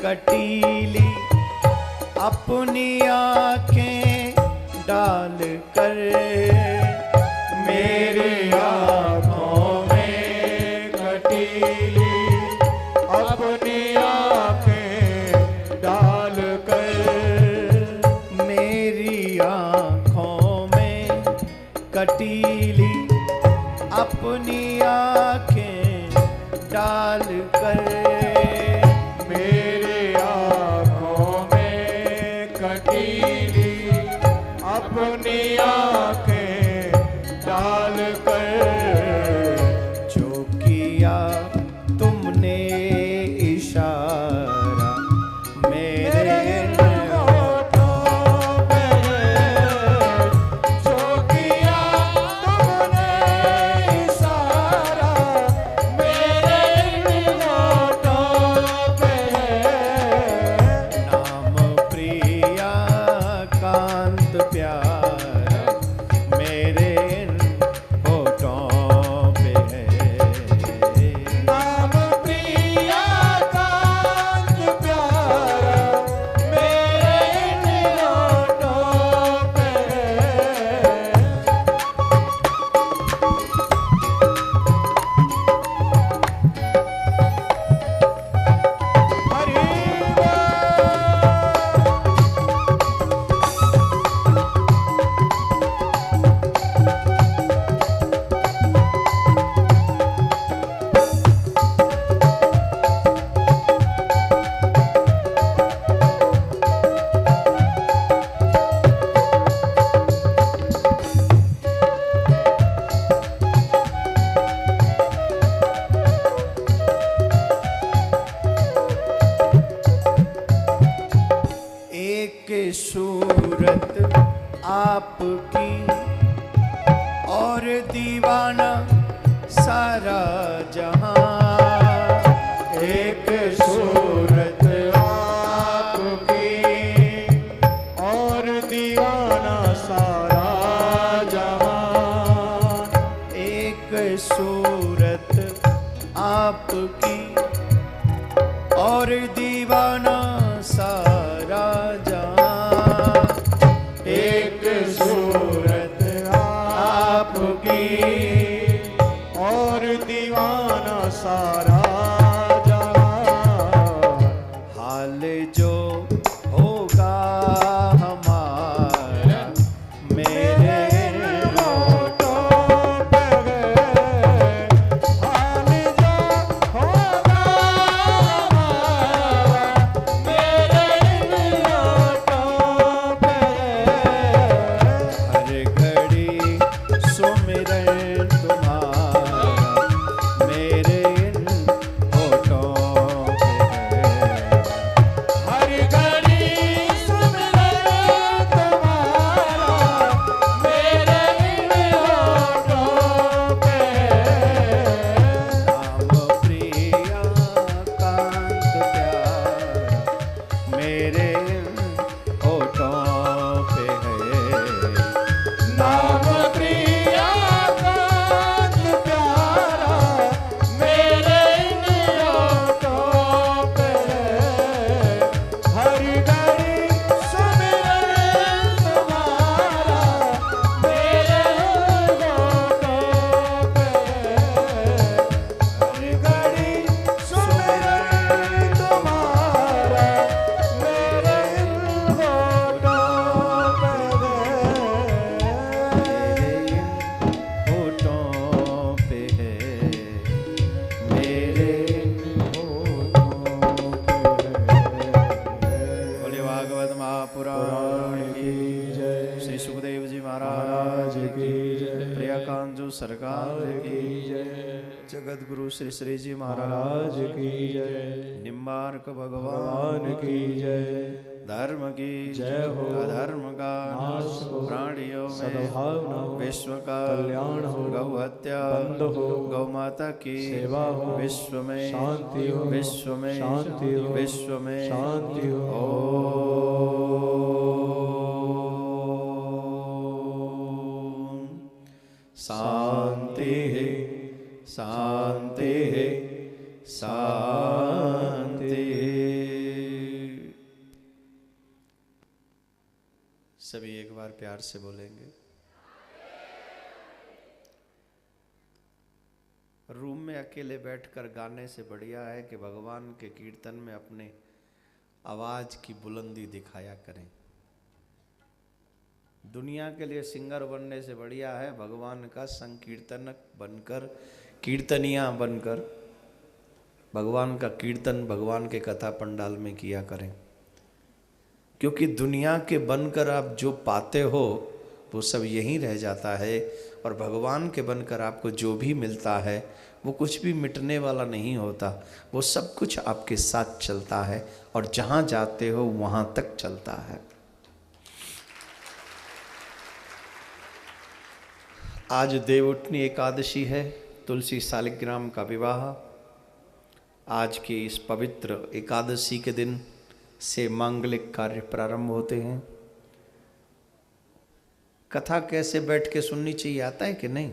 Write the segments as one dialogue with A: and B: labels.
A: कटीली अपनी आंखें डाल कर,
B: मेरी आँखों में कटीली अपनी आँखें डाल कर,
A: मेरी आंखों में कटीली अपनी आंखें डाल कर,
B: मेरी आँखों में कटीली अपनी आँखें डाल कर,
A: जो किया तुमने इशारा मेरे
B: होठों पे, जो किया तुमने इशारा मेरे होठों पे,
A: नाम प्रिया कांत प्यारा मेरे होठों पे है।
B: नाम प्रिया कांत प्यारा मेरे होठों पे है। हरि बोल।
A: एक सूरत आपकी और दीवाना सारा जहां,
B: एक सूरत आपकी और दीवाना सारा जहां,
A: एक सूरत आपकी और दीवाना सारा जहां,
B: एक सूरत आपकी और दीवाना सारा जहां,
A: हाल जो होगा हमारा मेरे
B: होठों पे है। हाल जो होगा हमारा मेरे होठों पे है।
A: हर घड़ी सुमिरन तुम्हारा मेरे होठों पे है।
B: हर घड़ी सुमिरन तुम्हारा मेरे होठों पे है।
A: नाम प्रिया कांत प्यारा मेरे होठों पे है।
B: नाम प्रिया कांत प्यारा मेरे होठों पे है। हर घड़ी सुमिरन तुम्हारा मेरे होठों पे है। हर घड़ी सुमिरन तुम्हारा मेरे होठों पे
A: सरकार की जय। जगत गुरु श्री श्री जी महाराज की जय। निम्बार्क भगवान की जय। धर्म की जय हो। अधर्म का नाश हो। प्राणियों में सद्भावना हो। विश्व का कल्याण हो। गौ हत्या बंद हो। गौ माता की सेवा हो। विश्व में शांति हो। विश्व में शांति हो। विश्व में शांति हो। शांति है, शांति है, शांति है। बार प्यार से बोलेंगे? रूम में अकेले बैठकर गाने से बढ़िया है कि भगवान के कीर्तन में अपने आवाज की बुलंदी दिखाया करें। दुनिया के लिए सिंगर बनने से बढ़िया है भगवान का संकीर्तनक बनकर, कीर्तनिया बनकर भगवान का कीर्तन भगवान के कथा पंडाल में किया करें। क्योंकि दुनिया के बनकर आप जो पाते हो वो सब यहीं रह जाता है, और भगवान के बनकर आपको जो भी मिलता है वो कुछ भी मिटने वाला नहीं होता। वो सब कुछ आपके साथ चलता है और जहाँ जाते हो वहाँ तक चलता है। आज देवउठनी एकादशी है, तुलसी शालिग्राम का विवाह। आज की इस पवित्र एकादशी के दिन से मांगलिक कार्य प्रारंभ होते हैं। कथा कैसे बैठ के सुननी चाहिए आता है कि नहीं?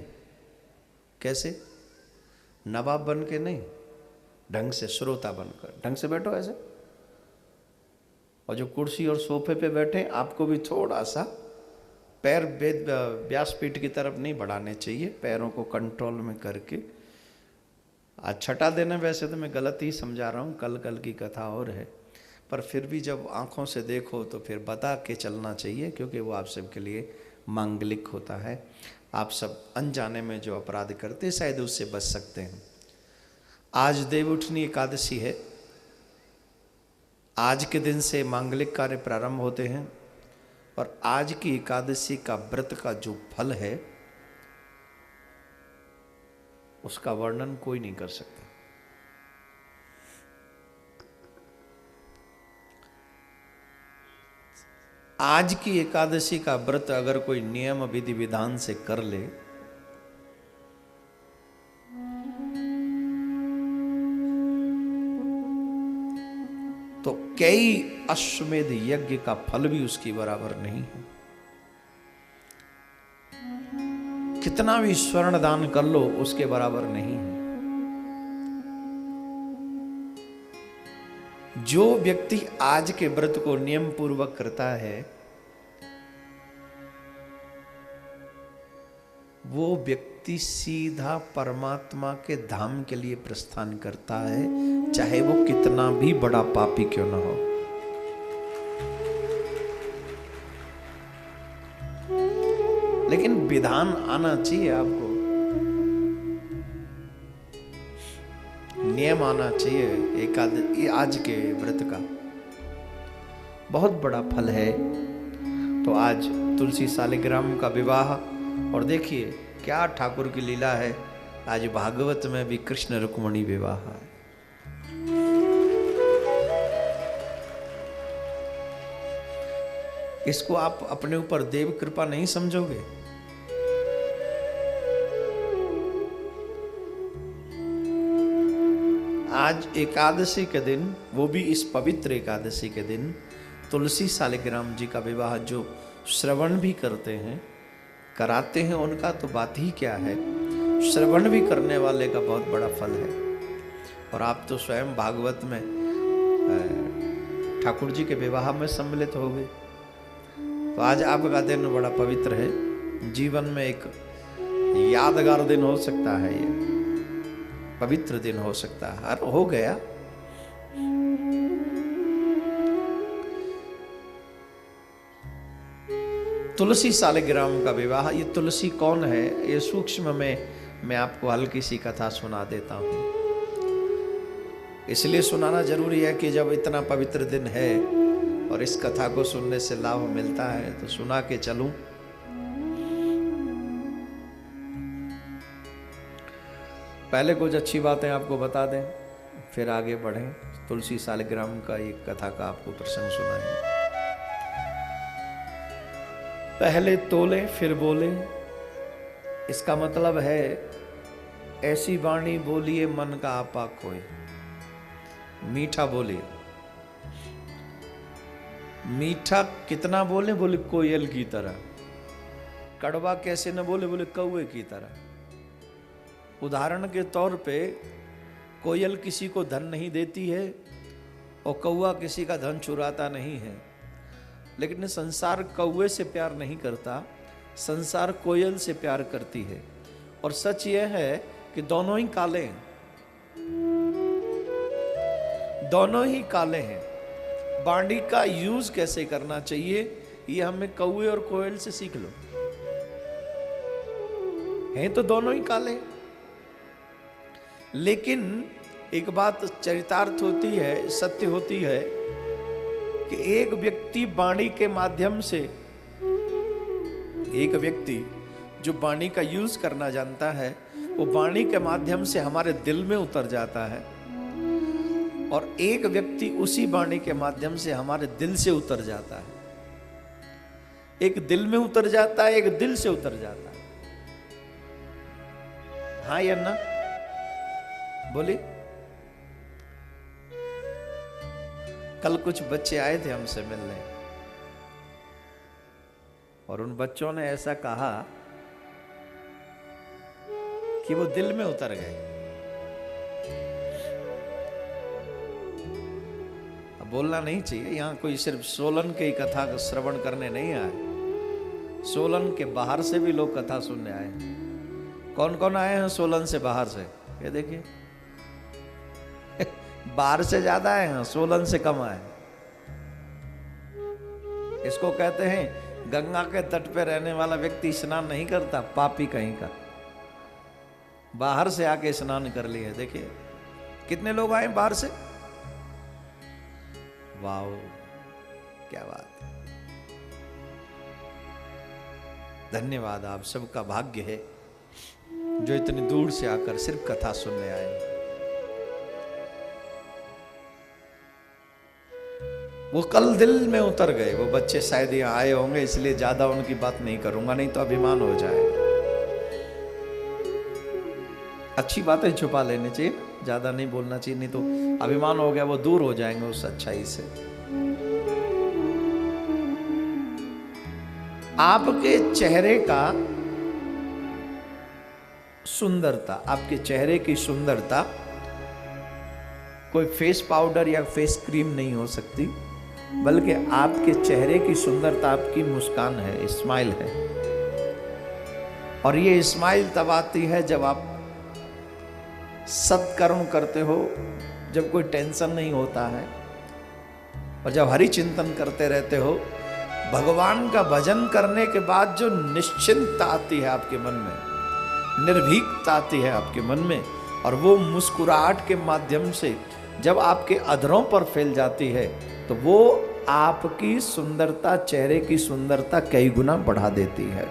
A: कैसे? नवाब बन के नहीं, ढंग से श्रोता बनकर। ढंग से बैठो ऐसे, और जो कुर्सी और सोफे पे बैठे आपको भी थोड़ा सा पैर व्यासपीठ की तरफ नहीं बढ़ाने चाहिए, पैरों को कंट्रोल में करके। आज छठा दिन है, वैसे तो मैं गलत ही समझा रहा हूँ, कल की कथा और है, पर फिर भी जब आँखों से देखो तो फिर बता के चलना चाहिए, क्योंकि वो आप सबके लिए मांगलिक होता है। आप सब अनजाने में जो अपराध करते शायद उससे बच सकते हैं। आज देवउठनी एकादशी है। आज के दिन से मांगलिक कार्य प्रारंभ होते हैं, और आज की एकादशी का व्रत का जो फल है उसका वर्णन कोई नहीं कर सकता। आज की एकादशी का व्रत अगर कोई नियम विधि विधान से कर ले तो कई अश्वमेध यज्ञ का फल भी उसकी बराबर नहीं है। कितना भी स्वर्ण दान कर लो उसके बराबर नहीं है। जो व्यक्ति आज के व्रत को नियम पूर्वक करता है वो व्यक्ति सीधा परमात्मा के धाम के लिए प्रस्थान करता है, चाहे वो कितना भी बड़ा पापी क्यों ना हो। लेकिन विधान आना चाहिए, आपको नियम आना चाहिए। आज के व्रत का बहुत बड़ा फल है। तो आज तुलसी शालिग्राम का विवाह, और देखिए क्या ठाकुर की लीला है, आज भागवत में भी कृष्ण रुक्मणी विवाह है। इसको आप अपने ऊपर देव कृपा नहीं समझोगे? आज एकादशी के दिन, वो भी इस पवित्र एकादशी के दिन, तुलसी शालिग्राम जी का विवाह जो श्रवण भी करते हैं, कराते हैं, उनका तो बात ही क्या है। श्रवण भी करने वाले का बहुत बड़ा फल है। और आप तो स्वयं भागवत में ठाकुर जी के विवाह में सम्मिलित हो गए। तो आज आपका दिन बड़ा पवित्र है। जीवन में एक यादगार दिन हो सकता है, ये पवित्र दिन हो सकता है, हो गया। तुलसी शालिग्राम का विवाह, ये तुलसी कौन है ये सूक्ष्म में मैं आपको हल्की सी कथा सुना देता हूँ। इसलिए सुनाना जरूरी है कि जब इतना पवित्र दिन है और इस कथा को सुनने से लाभ मिलता है तो सुना के चलूं। पहले कुछ अच्छी बातें आपको बता दें, फिर आगे बढ़ें। तुलसी शालिग्राम का एक कथा का आपको प्रसंग सुनाएंगे। पहले तोले फिर बोले, इसका मतलब है ऐसी वाणी बोलिए मन का आपा खोए। मीठा बोले, मीठा कितना बोले? बोले कोयल की तरह। कड़वा कैसे न बोले? बोले कौवे की तरह। उदाहरण के तौर पे कोयल किसी को धन नहीं देती है और कौवा किसी का धन चुराता नहीं है। लेकिन संसार कौवे से प्यार नहीं करता, संसार कोयल से प्यार करती है। और सच यह है कि दोनों ही काले हैं, दोनों ही काले हैं। बांडी का यूज कैसे करना चाहिए ये हमें कौवे और कोयल से सीख लो। हैं तो दोनों ही काले, लेकिन एक बात चरितार्थ होती है, सत्य होती है कि एक व्यक्ति वाणी के माध्यम से, एक व्यक्ति जो वाणी का यूज करना जानता है वो वाणी के माध्यम से हमारे दिल में उतर जाता है, और एक व्यक्ति उसी वाणी के माध्यम से हमारे दिल से उतर जाता है। एक दिल में उतर जाता है, एक दिल से उतर जाता है। हाँ या ना बोली। कल कुछ बच्चे आए थे हमसे मिलने और उन बच्चों ने ऐसा कहा कि वो दिल में उतर गए। अब बोलना नहीं चाहिए, यहां कोई सिर्फ सोलन की कथा का श्रवण करने नहीं आए, सोलन के बाहर से भी लोग कथा सुनने आए। कौन कौन आए हैं सोलन से बाहर से? ये देखिए, बाहर से ज्यादा आए हैं, सोलन से कम आए। इसको कहते हैं गंगा के तट पे रहने वाला व्यक्ति स्नान नहीं करता, पापी कहीं का। बाहर से आके स्नान कर लिए। देखिए कितने लोग आए बाहर से। वाह क्या बात है, धन्यवाद। आप सबका भाग्य है जो इतनी दूर से आकर सिर्फ कथा सुनने आए। वो कल दिल में उतर गए। वो बच्चे शायद यहाँ आए होंगे, इसलिए ज्यादा उनकी बात नहीं करूंगा, नहीं तो अभिमान हो जाएगा। अच्छी बातें छुपा लेनी चाहिए, ज्यादा नहीं बोलना चाहिए, नहीं तो अभिमान हो गया वो दूर हो जाएंगे उस अच्छाई से। आपके चेहरे का सुंदरता, आपके चेहरे की सुंदरता कोई फेस पाउडर या फेस क्रीम नहीं हो सकती, बल्कि आपके चेहरे की सुंदरता आपकी मुस्कान है, स्माइल है। और ये स्माइल तब आती है जब आप सत्कर्म करते हो, जब कोई टेंशन नहीं होता है, और जब हरि चिंतन करते रहते हो। भगवान का भजन करने के बाद जो निश्चिंतता आती है आपके मन में, निर्भीकता आती है आपके मन में, और वो मुस्कुराहट के माध्यम से जब आपके अधरों पर फैल जाती है, तो वो आपकी सुंदरता, चेहरे की सुंदरता कई गुना बढ़ा देती है।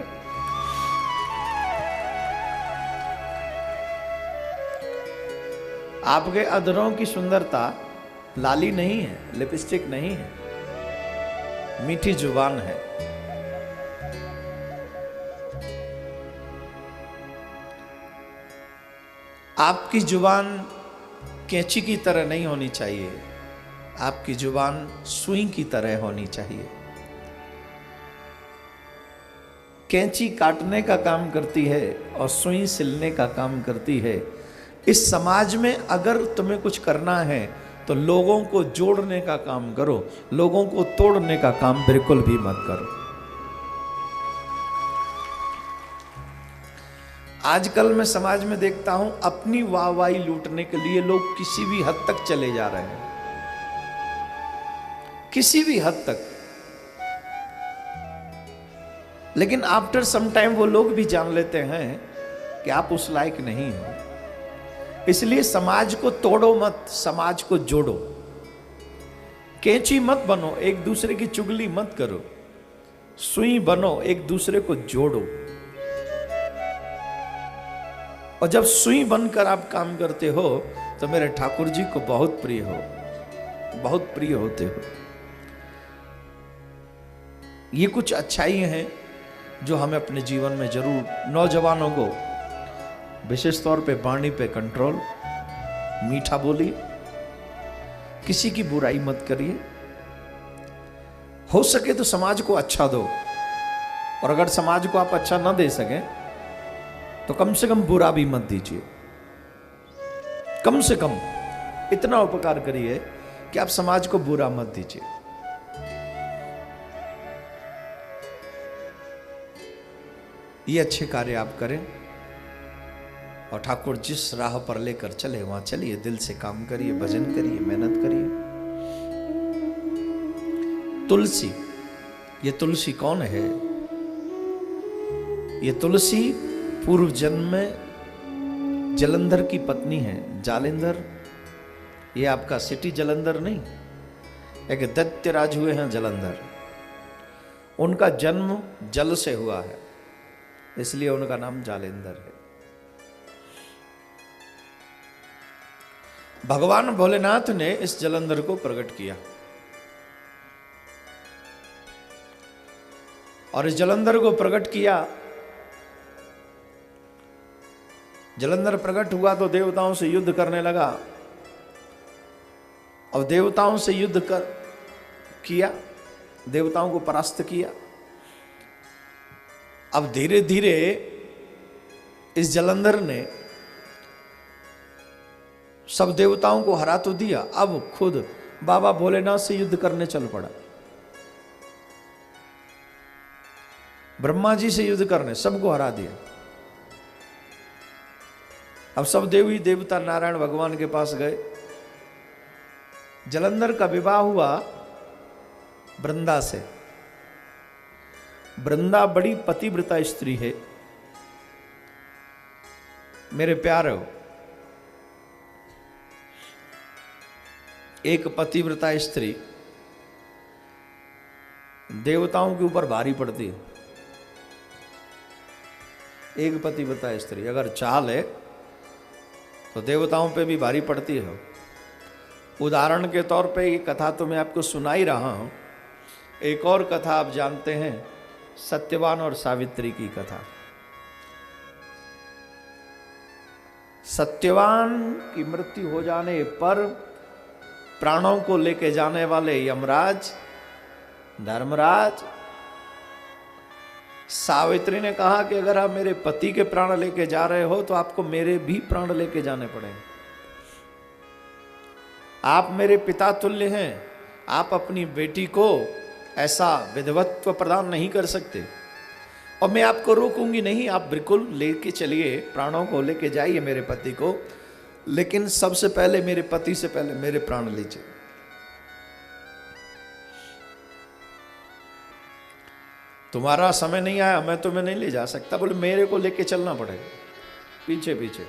A: आपके अधरों की सुंदरता लाली नहीं है, लिपस्टिक नहीं है, मीठी जुबान है। आपकी जुबान कैंची की तरह नहीं होनी चाहिए, आपकी जुबान सुई की तरह होनी चाहिए। कैंची काटने का काम करती है और सुई सिलने का काम करती है। इस समाज में अगर तुम्हें कुछ करना है तो लोगों को जोड़ने का काम करो, लोगों को तोड़ने का काम बिल्कुल भी मत करो। आजकल मैं समाज में देखता हूं, अपनी वाहवाही लूटने के लिए लोग किसी भी हद तक चले जा रहे हैं, किसी भी हद तक। लेकिन आफ्टर सम टाइम वो लोग भी जान लेते हैं कि आप उस लायक नहीं हो। इसलिए समाज को तोड़ो मत, समाज को जोड़ो। कैंची मत बनो, एक दूसरे की चुगली मत करो। सुई बनो, एक दूसरे को जोड़ो। और जब सुई बनकर आप काम करते हो तो मेरे ठाकुर जी को बहुत प्रिय हो, बहुत प्रिय होते हो। ये कुछ अच्छाइयां हैं जो हमें अपने जीवन में जरूर, नौजवानों को विशेष तौर पे वाणी पे कंट्रोल, मीठा बोलिए, किसी की बुराई मत करिए, हो सके तो समाज को अच्छा दो, और अगर समाज को आप अच्छा ना दे सके तो कम से कम बुरा भी मत दीजिए। कम से कम इतना उपकार करिए कि आप समाज को बुरा मत दीजिए। ये अच्छे कार्य आप करें और ठाकुर जिस राह पर लेकर चले वहां चलिए, दिल से काम करिए, भजन करिए, मेहनत करिए। तुलसी, ये तुलसी कौन है? ये तुलसी पूर्व जन्म में जलंधर की पत्नी है। जालिंधर, ये आपका सिटी जलंधर नहीं, एक दैत्य राज हुए हैं जलंधर, उनका जन्म जल से हुआ है, इसलिए उनका नाम जालिंधर है। भगवान भोलेनाथ ने इस जलंधर को प्रकट किया और इस जलंधर को प्रकट किया। जलंधर प्रकट हुआ तो देवताओं से युद्ध करने लगा और देवताओं से युद्ध किया, देवताओं को परास्त किया। अब धीरे धीरे इस जलंधर ने सब देवताओं को हरा तो दिया, अब खुद बाबा भोलेनाथ से युद्ध करने चल पड़ा। ब्रह्मा जी से युद्ध करने, सबको हरा दिया। अब सब देवी देवता नारायण भगवान के पास गए। जलंधर का विवाह हुआ वृंदा से। वृंदा बड़ी पतिव्रता स्त्री है। मेरे प्यारे, एक पतिव्रता स्त्री देवताओं के ऊपर भारी पड़ती है। एक पतिव्रता स्त्री अगर चाल है तो देवताओं पे भी भारी पड़ती है। उदाहरण के तौर पे ये कथा तो मैं आपको सुना ही रहा हूं। एक और कथा आप जानते हैं, सत्यवान और सावित्री की कथा। सत्यवान की मृत्यु हो जाने पर प्राणों को लेके जाने वाले यमराज धर्मराज, सावित्री ने कहा कि अगर आप मेरे पति के प्राण लेके जा रहे हो तो आपको मेरे भी प्राण लेके जाने पड़ेंगे। आप मेरे पिता तुल्य हैं, आप अपनी बेटी को ऐसा विधवत्व प्रदान नहीं कर सकते और मैं आपको रोकूंगी नहीं। आप बिल्कुल लेके चलिए, प्राणों को लेके जाइए मेरे पति को, लेकिन सबसे पहले मेरे पति से पहले मेरे प्राण लीजिए। तुम्हारा समय नहीं आया, मैं तुम्हें नहीं ले जा सकता। बोले मेरे को लेके चलना पड़ेगा, पीछे पीछे,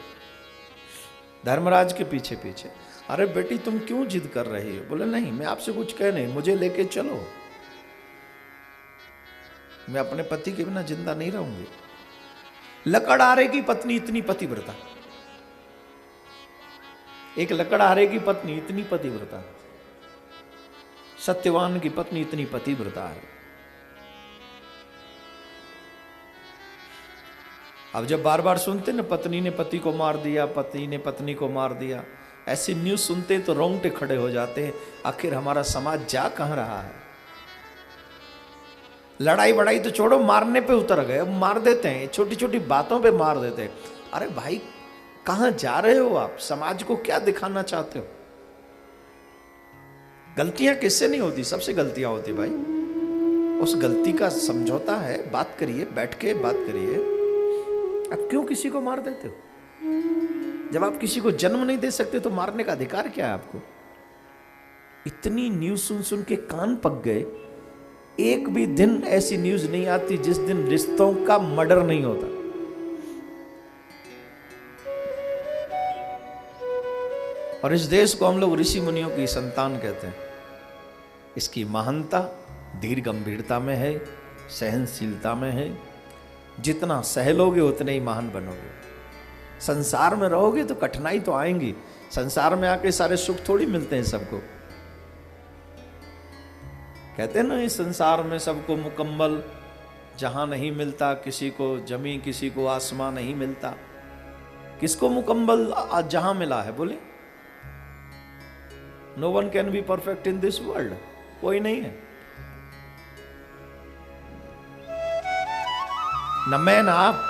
A: धर्मराज के पीछे पीछे। अरे बेटी तुम क्यों जिद कर रही हो? बोले नहीं, मैं आपसे कुछ कह नहीं, मुझे लेके चलो, मैं अपने पति के बिना जिंदा नहीं रहूंगी। लकड़हारे की पत्नी इतनी पतिव्रता, एक लकड़हारे की पत्नी इतनी पतिव्रता, सत्यवान की पत्नी इतनी पतिव्रता है। अब जब बार बार सुनते ना पत्नी ने पति को मार दिया, पति ने पत्नी को मार दिया, ऐसी न्यूज सुनते तो रोंगटे खड़े हो जाते हैं। आखिर हमारा समाज जा कहां रहा है? लड़ाई बड़ाई तो छोड़ो, मारने पे उतर गए। अब मार देते हैं, छोटी छोटी बातों पे मार देते हैं। अरे भाई कहां जा रहे हो आप? समाज को क्या दिखाना चाहते हो? गलतियां किससे नहीं होती? सबसे गलतियां होती भाई। उस गलती का समझौता है, बात करिए, बैठ के बात करिए। अब क्यों किसी को मार देते हो? जब आप किसी को जन्म नहीं दे सकते तो मारने का अधिकार क्या है आपको? इतनी न्यूज सुन सुन के कान पक गए। एक भी दिन ऐसी न्यूज नहीं आती जिस दिन रिश्तों का मर्डर नहीं होता। और इस देश को हम लोग ऋषि मुनियों की संतान कहते हैं। इसकी महानता धीर गंभीरता में है, सहनशीलता में है। जितना सह लोगे उतने ही महान बनोगे। संसार में रहोगे तो कठिनाई तो आएंगी। संसार में आके सारे सुख थोड़ी मिलते हैं सबको। कहते हैं ना, इस संसार में सबको मुकम्मल जहां नहीं मिलता, किसी को जमीन किसी को आसमान नहीं मिलता। किसको मुकम्मल आज जहां मिला है? बोले no one can be perfect in this world. कोई नहीं है, न मैं न आप।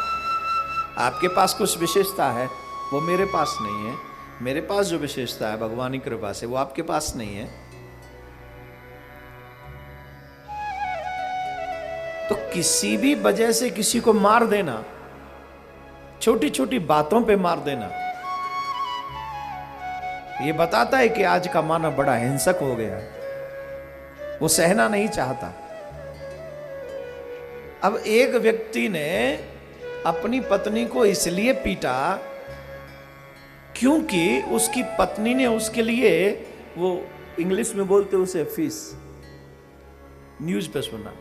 A: आपके पास कुछ विशेषता है वो मेरे पास नहीं है। मेरे पास जो विशेषता है भगवान की कृपा से वो आपके पास नहीं है। तो किसी भी वजह से किसी को मार देना, छोटी छोटी बातों पे मार देना, ये बताता है कि आज का मानव बड़ा हिंसक हो गया है, वो सहना नहीं चाहता। अब एक व्यक्ति ने अपनी पत्नी को इसलिए पीटा क्योंकि उसकी पत्नी ने उसके लिए, वो इंग्लिश में बोलते उसे फिश, न्यूज पे सुना,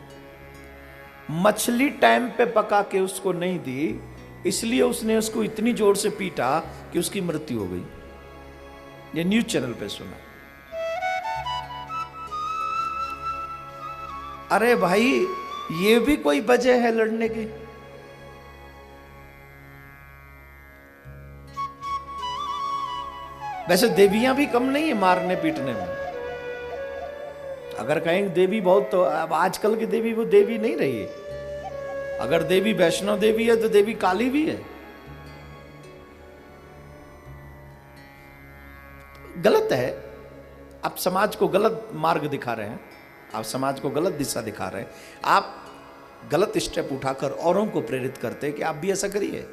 A: मछली टाइम पे पका के उसको नहीं दी, इसलिए उसने उसको इतनी जोर से पीटा कि उसकी मृत्यु हो गई। ये न्यूज चैनल पे सुना। अरे भाई, ये भी कोई वजह है लड़ने की? वैसे देवियां भी कम नहीं है मारने पीटने में। अगर कहें देवी बहुत, तो अब आजकल की देवी वो देवी नहीं रही है। अगर देवी वैष्णो देवी है तो देवी काली भी है। गलत है। आप समाज को गलत मार्ग दिखा रहे हैं, आप समाज को गलत दिशा दिखा रहे हैं, आप गलत स्टेप उठाकर औरों को प्रेरित करते हैं कि आप भी ऐसा करिए।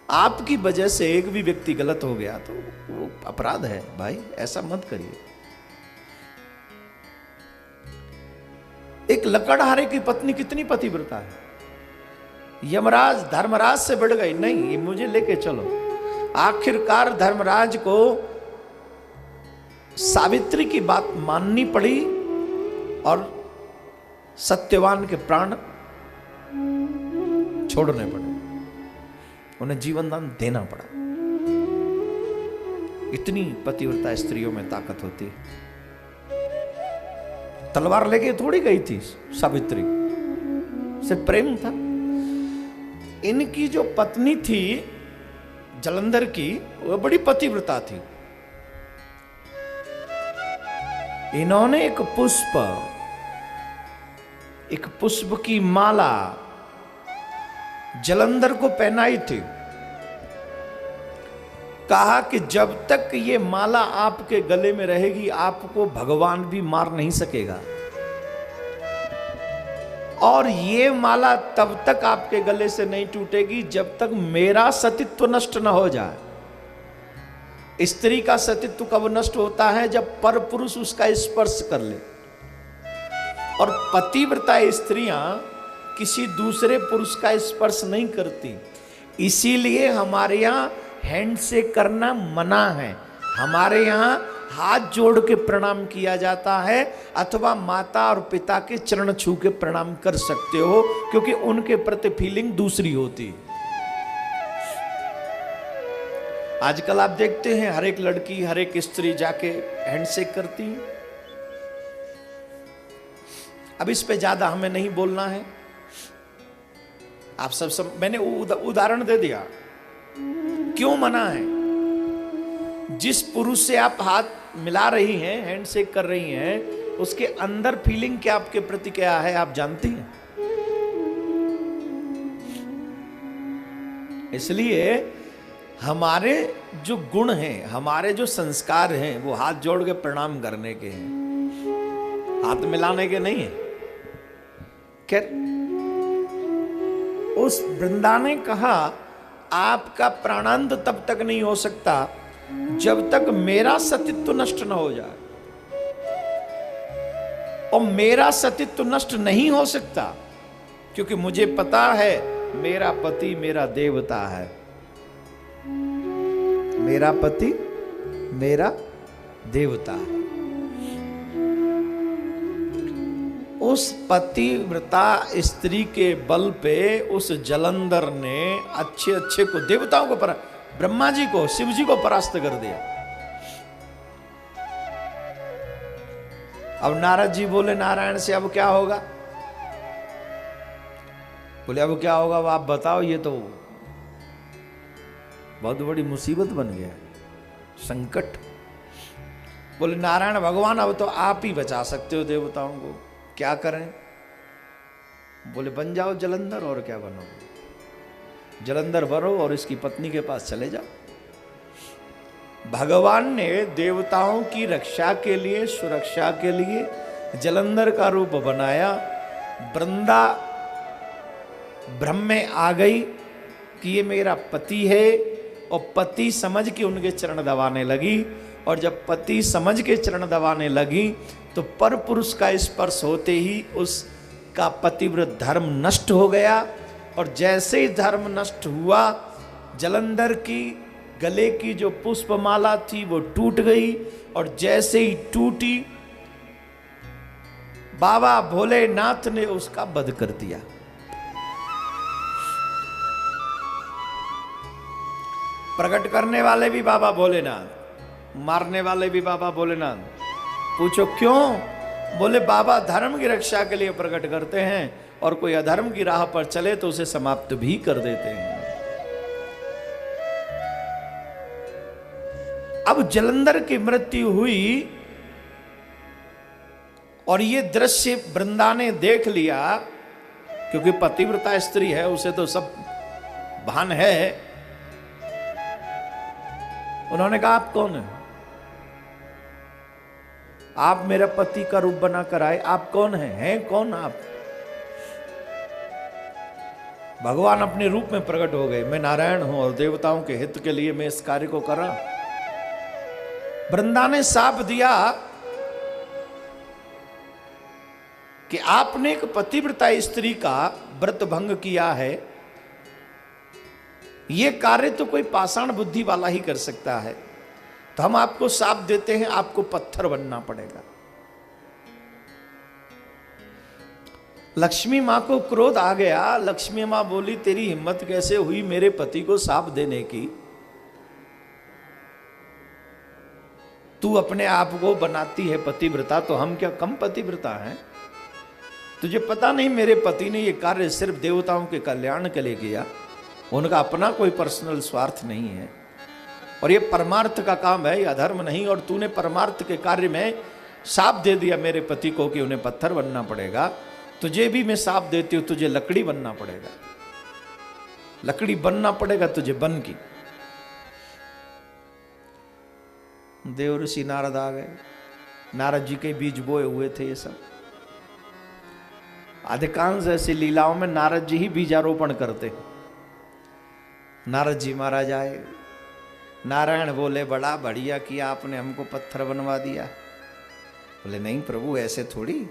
A: आपकी वजह से एक भी व्यक्ति गलत हो गया तो वो अपराध है भाई, ऐसा मत करिए। एक लकड़हारे की पत्नी कितनी पतिव्रता है, यमराज धर्मराज से बढ़ गई, नहीं ये मुझे लेके चलो। आखिरकार धर्मराज को सावित्री की बात माननी पड़ी और सत्यवान के प्राण छोड़ने पड़े, उन्हें जीवन दान देना पड़ा। इतनी पतिव्रता स्त्रियों में ताकत होती है। तलवार लेके थोड़ी गई थी सावित्री, से प्रेम था। इनकी जो पत्नी थी जलंधर की, वो बड़ी पतिव्रता थी। इन्होंने एक पुष्प की माला जलंधर को पहनाई थी। कहा कि जब तक ये माला आपके गले में रहेगी आपको भगवान भी मार नहीं सकेगा, और ये माला तब तक आपके गले से नहीं टूटेगी जब तक मेरा सतीत्व नष्ट न हो जाए। स्त्री का सतीत्व कब नष्ट होता है? जब पर पुरुष उसका स्पर्श कर ले। और पतिव्रता स्त्रियां किसी दूसरे पुरुष का स्पर्श नहीं करती, इसीलिए हमारे यहाँ हैंडशेक करना मना है। हमारे यहाँ हाथ जोड़ के प्रणाम किया जाता है, अथवा माता और पिता के चरण छू के प्रणाम कर सकते हो, क्योंकि उनके प्रति फीलिंग दूसरी होती है। आजकल आप देखते हैं हर एक लड़की, हर एक स्त्री जाके हैंडशेक करती है। अब इस पे ज्यादा हमें नहीं बोलना है। आप सब मैंने उदाहरण दे दिया क्यों मना है। जिस पुरुष से आप हाथ मिला रही हैं, हैंडशेक कर रही हैं, उसके अंदर फीलिंग क्या आपके प्रति क्या है आप जानती हैं। इसलिए हमारे जो गुण हैं, हमारे जो संस्कार हैं, वो हाथ जोड़ के प्रणाम करने के हैं, हाथ मिलाने के नहीं है। खैर, उस वृंदा ने कहा आपका प्राणांत तब तक नहीं हो सकता जब तक मेरा सतीत्व नष्ट न हो जाए, और मेरा सतीत्व नष्ट नहीं हो सकता क्योंकि मुझे पता है मेरा पति मेरा देवता है। मेरा पति मेरा देवता है। उस पतिव्रता स्त्री के बल पे उस जलंधर ने अच्छे अच्छे को, देवताओं को, ब्रह्मा जी को, शिव जी को परास्त कर दिया। अब नारद जी बोले नारायण से अब क्या होगा? बोले अब क्या होगा वो आप बताओ, ये तो बहुत बड़ी मुसीबत बन गया, संकट। बोले नारायण भगवान अब तो आप ही बचा सकते हो देवताओं को, क्या करें? बोले बन जाओ जलंधर, और क्या बनोगे? जलंधर बनो और इसकी पत्नी के पास चले जाओ। भगवान ने देवताओं की रक्षा के लिए, सुरक्षा के लिए जलंधर का रूप बनाया वृंदा भ्रम में आ गई कि ये मेरा पति है, और पति समझ के उनके चरण दबाने लगी। और जब पति समझ के चरण दबाने लगी तो पर पुरुष का स्पर्श होते ही उसका पतिव्रत धर्म नष्ट हो गया। और जैसे ही धर्म नष्ट हुआ, जलंधर की गले की जो पुष्पमाला थी वो टूट गई। और जैसे ही टूटी, बाबा भोलेनाथ ने उसका वध कर दिया। प्रकट करने वाले भी बाबा भोलेनाथ, मारने वाले भी बाबा भोलेनाथ। पूछो क्यों? बोले बाबा धर्म की रक्षा के लिए प्रकट करते हैं, और कोई अधर्म की राह पर चले तो उसे समाप्त भी कर देते हैं। अब जलंधर की मृत्यु हुई, और ये दृश्य वृंदा ने देख लिया, क्योंकि पतिव्रता स्त्री है, उसे तो सब भान है। उन्होंने कहा आप कौन है? आप मेरे पति का रूप बना कर आए, आप कौन हैं कौन आप? भगवान अपने रूप में प्रकट हो गए, मैं नारायण हूं और देवताओं के हित के लिए मैं इस कार्य को कर रहा। वृंदा ने साप दिया कि आपने एक पतिव्रता स्त्री का व्रत भंग किया है, यह कार्य तो कोई पाषाण बुद्धि वाला ही कर सकता है, तो हम आपको साप देते हैं, आपको पत्थर बनना पड़ेगा। लक्ष्मी मां को क्रोध आ गया। लक्ष्मी मां बोली तेरी हिम्मत कैसे हुई मेरे पति को साप देने की? तू अपने आप को बनाती है पतिव्रता, तो हम क्या कम पतिव्रता हैं? तुझे पता नहीं मेरे पति ने यह कार्य सिर्फ देवताओं के कल्याण के लिए किया, उनका अपना कोई पर्सनल स्वार्थ नहीं है, और ये परमार्थ का काम है, ये अधर्म नहीं। और तूने परमार्थ के कार्य में साप दे दिया मेरे पति को कि उन्हें पत्थर बनना पड़ेगा। तुझे भी मैं साप देती हूं, तुझे लकड़ी बनना पड़ेगा, लकड़ी बनना पड़ेगा तुझे बन की। देवर्षि नारद आ गए, नारद जी के बीज बोए हुए थे ये सब। अधिकांश ऐसी लीलाओं में नारद जी ही बीजारोपण करते। नारद जी महाराज आए, नारायण बोले बड़ा बढ़िया किया आपने, हमको पत्थर बनवा दिया। बोले नहीं प्रभु ऐसे थोड़ी,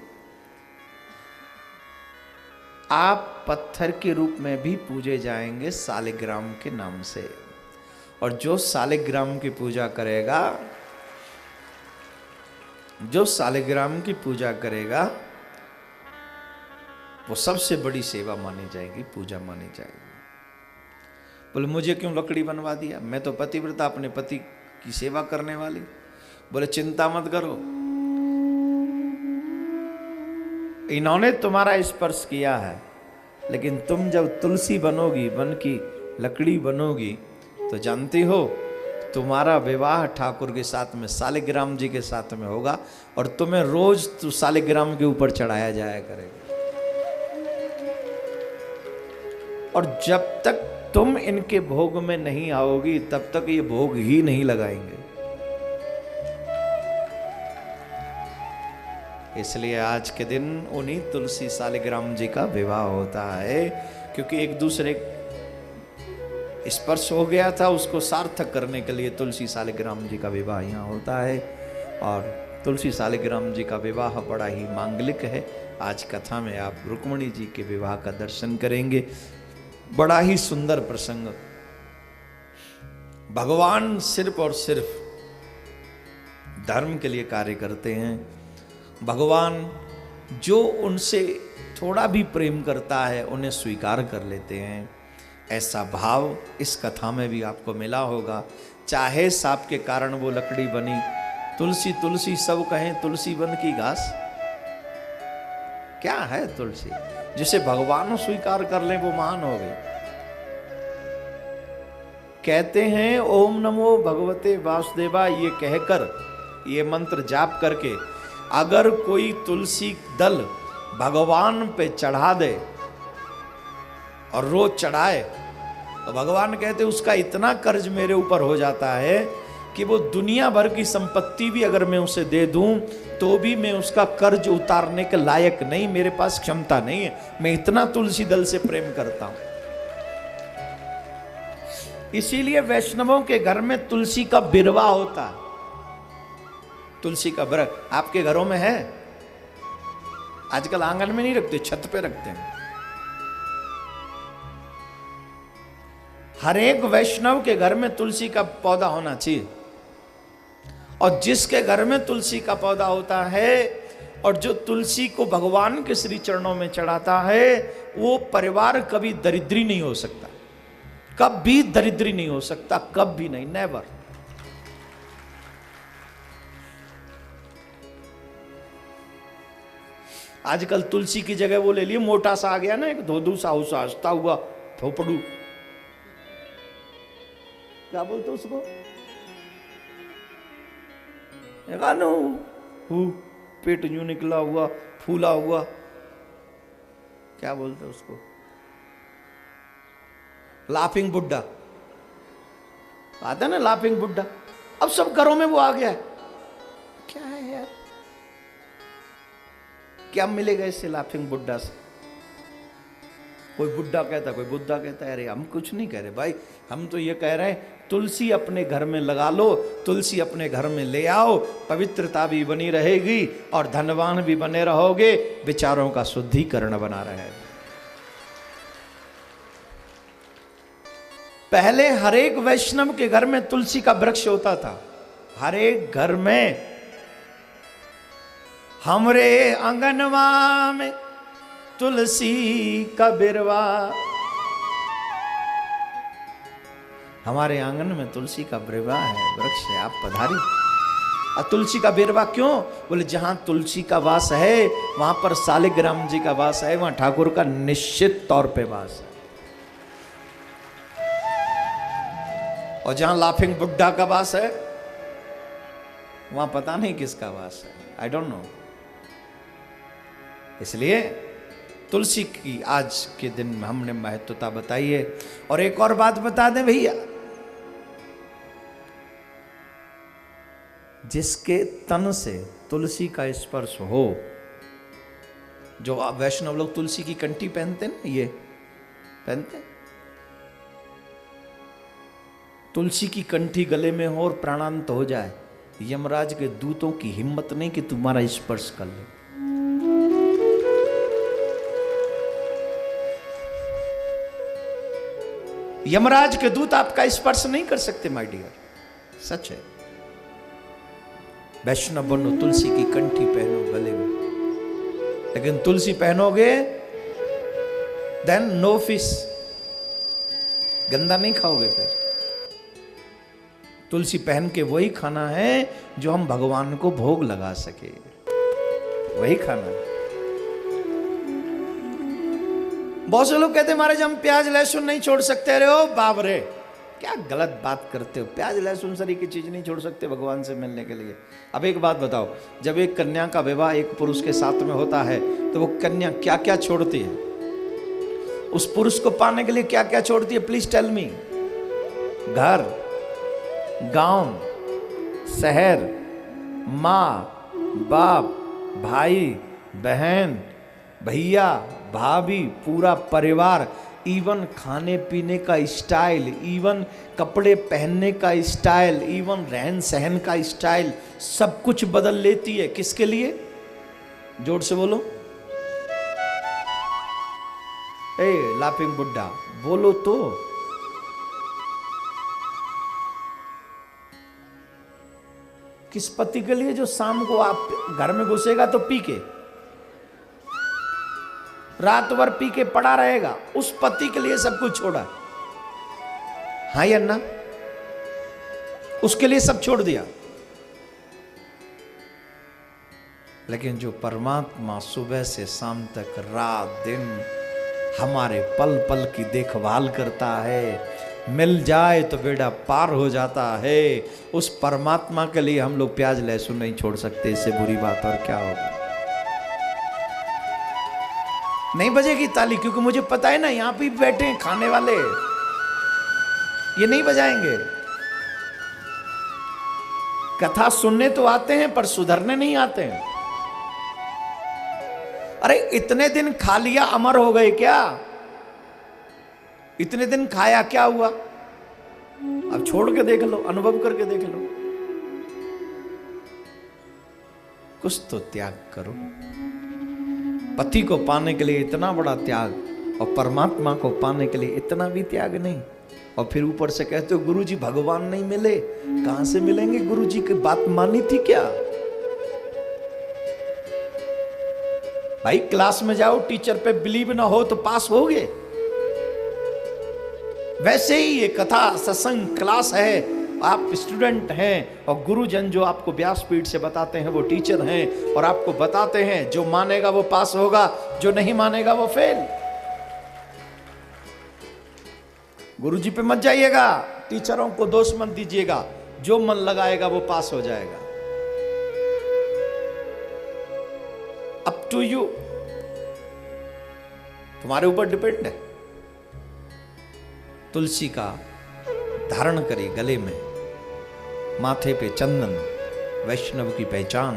A: आप पत्थर के रूप में भी पूजे जाएंगे सालिग्राम के नाम से, और जो सालिग्राम की पूजा करेगा, जो सालिग्राम की पूजा करेगा वो सबसे बड़ी सेवा मानी जाएगी, पूजा मानी जाएगी। बोले मुझे क्यों लकड़ी बनवा दिया, मैं तो पतिव्रता अपने पति की सेवा करने वाली। बोले चिंता मत करो, इन्होंने तुम्हारा स्पर्श किया है, लेकिन तुम जब तुलसी बनोगी, बन की लकड़ी बनोगी, तो जानती हो तुम्हारा विवाह ठाकुर के साथ में सालिग्राम जी के साथ में होगा, और तुम्हें रोज तो सालिग्राम के ऊपर चढ़ाया जाया करेगा। और जब तक तुम इनके भोग में नहीं आओगी तब तक ये भोग ही नहीं लगाएंगे। इसलिए आज के दिन उन्हीं तुलसी सालिग्राम जी का विवाह होता है, क्योंकि एक दूसरे स्पर्श हो गया था, उसको सार्थक करने के लिए तुलसी सालिग्राम जी का विवाह यहाँ होता है। और तुलसी सालिग्राम जी का विवाह बड़ा ही मांगलिक है। आज कथा में आप रुक्मिणी जी के विवाह का दर्शन करेंगे, बड़ा ही सुंदर प्रसंग। भगवान सिर्फ और सिर्फ धर्म के लिए कार्य करते हैं। भगवान जो उनसे थोड़ा भी प्रेम करता है उन्हें स्वीकार कर लेते हैं। ऐसा भाव इस कथा में भी आपको मिला होगा। चाहे सांप के कारण वो लकड़ी बनी, तुलसी तुलसी सब कहें, तुलसी बन की घास। क्या है तुलसी? जिसे भगवान स्वीकार कर ले वो महान हो गई। कहते हैं ओम नमो भगवते वासुदेवा, ये कहकर, ये मंत्र जाप करके अगर कोई तुलसी दल भगवान पे चढ़ा दे और रोज चढ़ाए, तो भगवान कहते उसका इतना कर्ज मेरे ऊपर हो जाता है कि वो दुनिया भर की संपत्ति भी अगर मैं उसे दे दूं तो भी मैं उसका कर्ज उतारने के लायक नहीं, मेरे पास क्षमता नहीं है। मैं इतना तुलसी दल से प्रेम करता हूं। इसीलिए वैष्णवों के घर में तुलसी का बिरवा होता है, तुलसी का वृक्ष। आपके घरों में है? आजकल आंगन में नहीं रखते, छत पे रखते हैं। हर एक वैष्णव के घर में तुलसी का पौधा होना चाहिए, और जिसके घर में तुलसी का पौधा होता है और जो तुलसी को भगवान के श्री चरणों में चढ़ाता है, वो परिवार कभी दरिद्री नहीं हो सकता, कभी दरिद्री नहीं हो सकता, कभी नहीं, नेवर। आजकल तुलसी की जगह वो ले लिए, मोटा सा आ गया ना, एक धोधू सा हंसता हुआ फोपड़ू, क्या बोलते उसको, पेट यूं निकला हुआ, फूला हुआ, क्या बोलते उसको, लाफिंग बुड्ढा आता है ना, लाफिंग बुड्ढा। अब सब घरों में वो आ गया है। क्या है यार, क्या मिलेगा इससे लाफिंग बुड्ढा से? कोई बुड्ढा कहता, कोई बुद्धा कहता है। अरे हम कुछ नहीं कह रहे भाई, हम तो ये कह रहे हैं तुलसी अपने घर में लगा लो, तुलसी अपने घर में ले आओ, पवित्रता भी बनी रहेगी और धनवान भी बने रहोगे, विचारों का शुद्धिकरण बना रहे। पहले हर एक वैष्णव के घर में तुलसी का वृक्ष होता था, हर एक घर में। हमरे आंगनवा में तुलसी का बिरवा, हमारे आंगन में तुलसी का बिरवा है, वृक्ष है, आप पधारी। और तुलसी का बिरवा क्यों? बोले जहां तुलसी का वास है वहां पर शालिग्राम जी का वास है, वहां ठाकुर का निश्चित तौर पे वास है। और जहां लाफिंग बुड्ढा का वास है वहां पता नहीं किसका वास है, आई डोंट नो। इसलिए तुलसी की आज के दिन में हमने महत्वता बताई है। और एक और बात बता दें भैया, जिसके तन से तुलसी का स्पर्श हो, जो वैष्णव लोग तुलसी की कंठी पहनते हैं ना, ये पहनते हैं, तुलसी की कंठी गले में हो और प्राणांत हो जाए, यमराज के दूतों की हिम्मत नहीं कि तुम्हारा स्पर्श कर ले। यमराज के दूत आपका स्पर्श नहीं कर सकते माय डियर, सच है। वैष्णव बनो, तुलसी की कंठी पहनो गले में, लेकिन तुलसी पहनोगे देन नो फिश, गंदा नहीं खाओगे। फिर तुलसी पहन के वही खाना है जो हम भगवान को भोग लगा सके, वही खाना है। बहुत से लोग कहते हैं महाराज हम प्याज लहसुन नहीं छोड़ सकते। अरे ओ बाप रे, क्या गलत बात करते हो, प्याज लहसुन सरी की चीज नहीं छोड़ सकते भगवान से मिलने के लिए। अब एक बात बताओ, जब एक कन्या का विवाह एक पुरुष के साथ में होता है तो वो कन्या क्या क्या छोड़ती है? उस पुरुष को पाने के लिए क्या क्या छोड़ती है? Please tell me. घर, गांव, शहर, माँ बाप, भाई बहन, भैया भाभी, पूरा परिवार, इवन खाने पीने का स्टाइल, इवन कपड़े पहनने का स्टाइल, इवन रहन सहन का स्टाइल, सब कुछ बदल लेती है। किसके लिए? जोर से बोलो, ए लाफिंग बुड्ढा, बोलो तो। किस पति के लिए जो शाम को आप घर में घुसेगा तो पी के, रात भर पी के पड़ा रहेगा, उस पति के लिए सब कुछ छोड़ा। हाँ या ना? उसके लिए सब छोड़ दिया। लेकिन जो परमात्मा सुबह से शाम तक, रात दिन हमारे पल पल की देखभाल करता है, मिल जाए तो बेड़ा पार हो जाता है, उस परमात्मा के लिए हम लोग प्याज लहसुन नहीं छोड़ सकते। इससे बुरी बात और क्या होगी? नहीं बजेगी ताली, क्योंकि मुझे पता है ना यहां पे बैठे हैं खाने वाले, ये नहीं बजाएंगे। कथा सुनने तो आते हैं पर सुधरने नहीं आते हैं। अरे इतने दिन खा लिया अमर हो गए क्या? इतने दिन खाया क्या हुआ? अब छोड़ के देख लो, अनुभव करके देख लो। कुछ तो त्याग करो। पति को पाने के लिए इतना बड़ा त्याग और परमात्मा को पाने के लिए इतना भी त्याग नहीं, और फिर ऊपर से कहते हो गुरुजी भगवान नहीं मिले। कहां से मिलेंगे? गुरुजी की बात मानी थी क्या? भाई क्लास में जाओ, टीचर पे बिलीव ना हो तो पास होगे। वैसे ही ये कथा सत्संग क्लास है, आप स्टूडेंट हैं और गुरुजन जो आपको व्यासपीठ से बताते हैं वो टीचर हैं और आपको बताते हैं जो मानेगा वो पास होगा, जो नहीं मानेगा वो फेल। गुरुजी पे मत जाइएगा, टीचरों को दोष मत दीजिएगा, जो मन लगाएगा वो पास हो जाएगा। अप टू यू, तुम्हारे ऊपर डिपेंड है। तुलसी का धारण करिए गले में, माथे पे चंदन, वैष्णव की पहचान।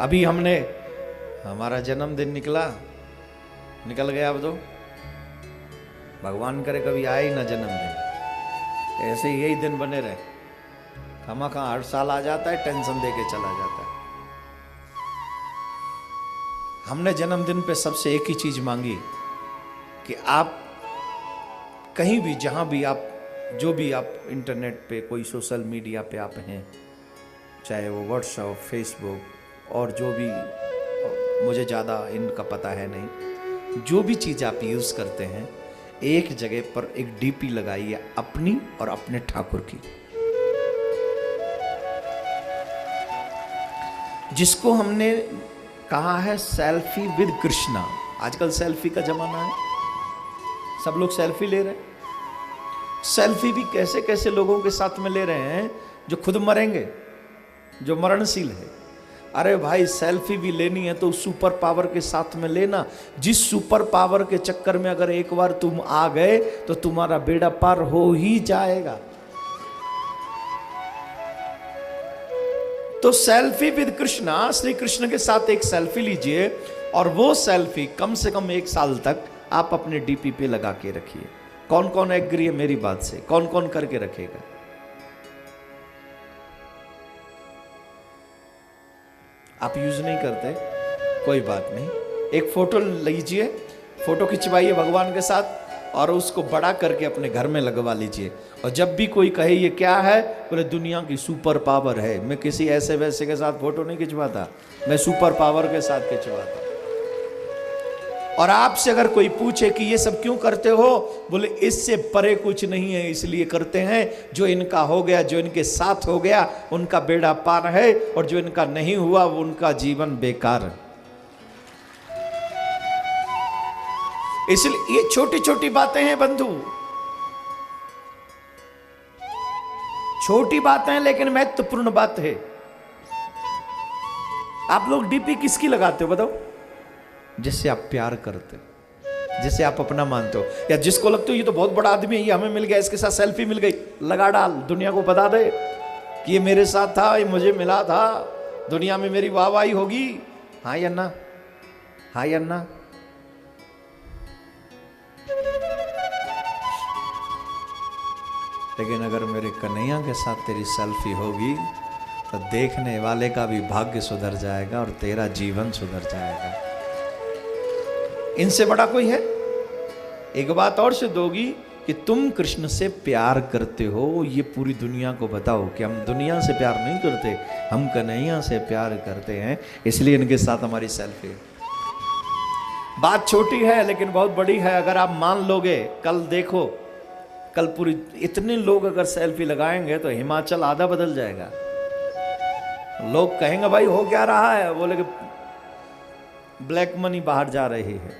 A: अभी हमारा जन्मदिन निकल गया। अब तो भगवान करे कभी आए ही ना जन्मदिन, ऐसे ही यही दिन बने रहे। खामखा हर साल आ जाता है, टेंशन देके चला जाता है। हमने जन्मदिन पे सबसे एक ही चीज मांगी कि आप कहीं भी, जहां भी आप, जो भी आप इंटरनेट पे, कोई सोशल मीडिया पे आप हैं, चाहे वो व्हाट्सएप, फेसबुक और जो भी, मुझे ज़्यादा इनका पता है नहीं, जो भी चीज़ आप यूज़ करते हैं, एक जगह पर एक डीपी लगाइए अपनी और अपने ठाकुर की, जिसको हमने कहा है सेल्फी विद कृष्णा। आजकल सेल्फी का जमाना है, सब लोग सेल्फी ले रहे हैं। सेल्फी भी कैसे कैसे लोगों के साथ में ले रहे हैं जो खुद मरेंगे, जो मरणशील है। अरे भाई सेल्फी भी लेनी है तो सुपर पावर के साथ में लेना, जिस सुपर पावर के चक्कर में अगर एक बार तुम आ गए तो तुम्हारा बेड़ा पार हो ही जाएगा। तो सेल्फी विद कृष्णा, श्री कृष्ण के साथ एक सेल्फी लीजिए और वो सेल्फी कम से कम 1 साल तक आप अपने डीपी पे लगा के रखिए। कौन कौन एग्री है मेरी बात से? कौन कौन करके रखेगा? आप यूज नहीं करते, कोई बात नहीं, एक फोटो लीजिए, फोटो खिंचवाइए भगवान के साथ और उसको बड़ा करके अपने घर में लगवा लीजिए। और जब भी कोई कहे ये क्या है, बोले दुनिया की सुपर पावर है। मैं किसी ऐसे वैसे के साथ फोटो नहीं खिंचवाता, मैं सुपर पावर के साथ खिंचवाता। और आपसे अगर कोई पूछे कि ये सब क्यों करते हो, बोले इससे परे कुछ नहीं है, इसलिए करते हैं जो इनका हो गया, जो इनके साथ हो गया उनका बेड़ा पार है, और जो इनका नहीं हुआ वो उनका जीवन बेकार है। इसलिए ये छोटी छोटी बातें हैं बंधु, छोटी बातें हैं लेकिन महत्वपूर्ण बात है। आप लोग डीपी किसकी लगाते हो बताओ? जिससे आप प्यार करते हो, जिसे आप अपना मानते हो, या जिसको लगते हो ये तो बहुत बड़ा आदमी है, ये हमें मिल गया, इसके साथ सेल्फी मिल गई, लगा डाल, दुनिया को बता दे कि ये मेरे साथ था, ये मुझे मिला था, दुनिया में मेरी वाहवाही होगी। हाँ या ना? हाँ या ना? लेकिन अगर मेरे कन्हैया के साथ तेरी सेल्फी होगी तो देखने वाले का भी भाग्य सुधर जाएगा और तेरा जीवन सुधर जाएगा। इनसे बड़ा कोई है? एक बात और सिद्ध होगी कि तुम कृष्ण से प्यार करते हो, ये पूरी दुनिया को बताओ कि हम दुनिया से प्यार नहीं करते, हम कन्हैया से प्यार करते हैं, इसलिए इनके साथ हमारी सेल्फी। बात छोटी है लेकिन बहुत बड़ी है। अगर आप मान लोगे, कल देखो, कल पूरी इतने लोग अगर सेल्फी लगाएंगे तो हिमाचल आधा बदल जाएगा। लोग कहेंगे भाई हो क्या रहा है, बोले कि ब्लैक मनी बाहर जा रही है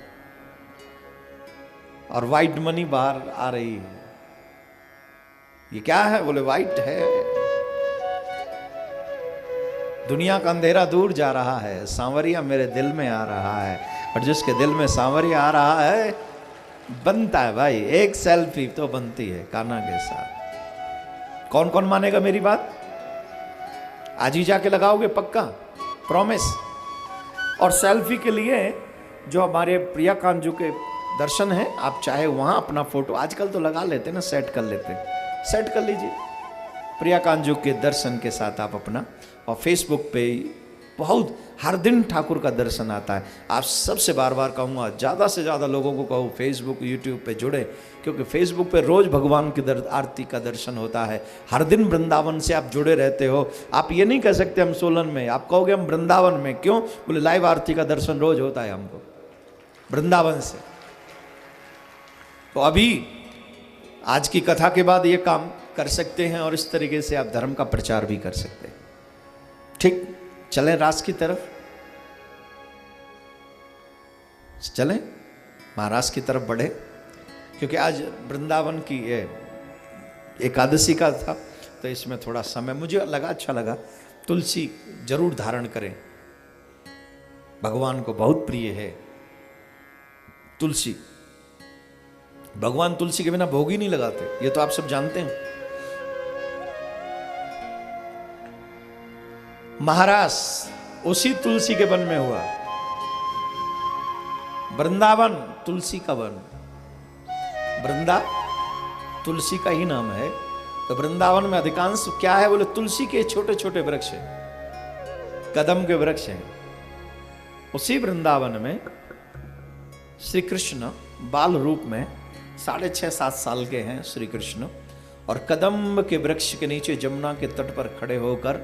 A: और व्हाइट मनी बाहर आ रही है। ये क्या है? बोले व्हाइट है। दुनिया का अंधेरा दूर जा रहा है, सांवरिया मेरे दिल में आ रहा है, और जिसके दिल में सांवरिया आ रहा है बनता है भाई, एक सेल्फी तो बनती है कान्हा के साथ। कौन कौन मानेगा मेरी बात? आज ही जाके लगाओगे पक्का? प्रॉमिस? और सेल्फी के लिए जो हमारे प्रिया कांजू के दर्शन है, आप चाहे वहां अपना फोटो आजकल तो लगा लेते ना, सेट कर लेते, सेट कर लीजिए प्रिया कांजू के दर्शन के साथ आप अपना। और फेसबुक पे बहुत हर दिन ठाकुर का दर्शन आता है। आप सबसे बार बार कहूँगा, ज़्यादा से ज़्यादा लोगों को कहूँ फेसबुक यूट्यूब पे जुड़े, क्योंकि फेसबुक पे रोज़ भगवान की आरती का दर्शन होता है। हर दिन वृंदावन से आप जुड़े रहते हो। आप ये नहीं कह सकते हम सोलन में, आप कहोगे हम वृंदावन में। क्यों? बोले लाइव आरती का दर्शन रोज होता है हमको वृंदावन से। तो अभी आज की कथा के बाद ये काम कर सकते हैं और इस तरीके से आप धर्म का प्रचार भी कर सकते हैं। ठीक, चलें रास की तरफ, चलें महाराज की तरफ बढ़े, क्योंकि आज वृंदावन की ये एकादशी का था, तो इसमें थोड़ा समय मुझे लगा, अच्छा लगा। तुलसी जरूर धारण करें, भगवान को बहुत प्रिय है तुलसी। भगवान तुलसी के बिना भोग ही नहीं लगाते, ये तो आप सब जानते हैं। महाराज उसी तुलसी के वन में हुआ। वृंदावन तुलसी का वन, वृंदा तुलसी का ही नाम है। तो वृंदावन में अधिकांश क्या है? बोले तुलसी के छोटे छोटे वृक्ष हैं, कदम के वृक्ष हैं। उसी वृंदावन में श्री कृष्ण बाल रूप में 6.5-7 साल के हैं श्री कृष्ण, और कदम के वृक्ष के नीचे जमुना के तट पर खड़े होकर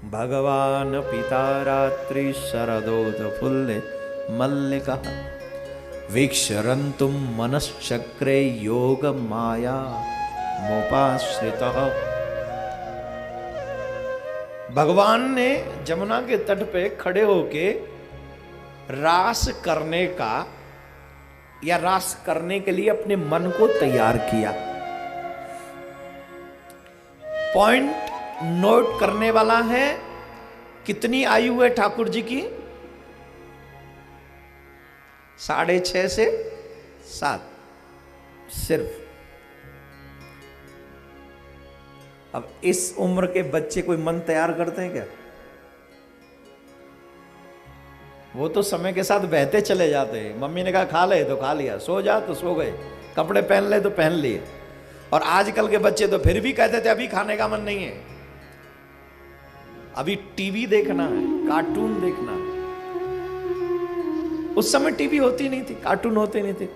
A: भगवान पिता रात्रि शरदोत्फुल्ले मल्लिका वीक्षरन्तुम मनश्चक्रे योग माया मोपाश्रितः। भगवान ने जमुना के तट पे खड़े होके रास करने का या रास करने के लिए अपने मन को तैयार किया। पॉइंट नोट करने वाला है, कितनी आयु है ठाकुर जी की? 6.5 से 7 सिर्फ। अब इस उम्र के बच्चे कोई मन तैयार करते हैं क्या? वो तो समय के साथ बहते चले जाते हैं। मम्मी ने कहा खा ले तो खा लिया, सो जा तो सो गए, कपड़े पहन ले तो पहन लिए। और आजकल के बच्चे तो फिर भी कहते थे अभी खाने का मन नहीं है, अभी टीवी देखना है, कार्टून देखना है। उस समय टीवी होती नहीं थी, कार्टून होते नहीं थे।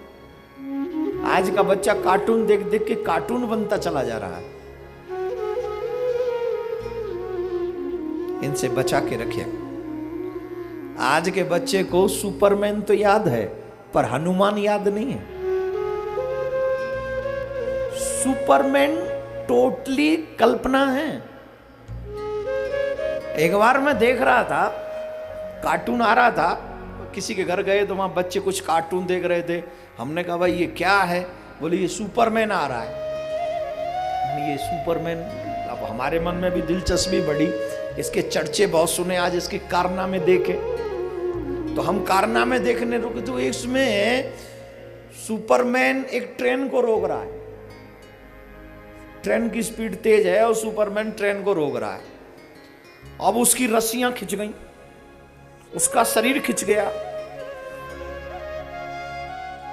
A: आज का बच्चा कार्टून देख देख के कार्टून बनता चला जा रहा है। इनसे बचा के रखिए। आज के बच्चे को सुपरमैन तो याद है, पर हनुमान याद नहीं है। सुपरमैन टोटली कल्पना है। एक बार मैं देख रहा था, कार्टून आ रहा था, किसी के घर गए तो वहां बच्चे कुछ कार्टून देख रहे थे। हमने कहा भाई ये क्या है? बोले ये सुपरमैन आ रहा है। ये सुपरमैन, अब हमारे मन में भी दिलचस्पी बढ़ी, इसके चर्चे बहुत सुने, आज इसके कारनामे देखे। तो हम कारनामे देखने रुके तो इसमें सुपरमैन एक ट्रेन को रोक रहा है। ट्रेन की स्पीड तेज है और सुपरमैन ट्रेन को रोक रहा है। अब उसकी रस्सियां खिंच गई, उसका शरीर खिंच गया।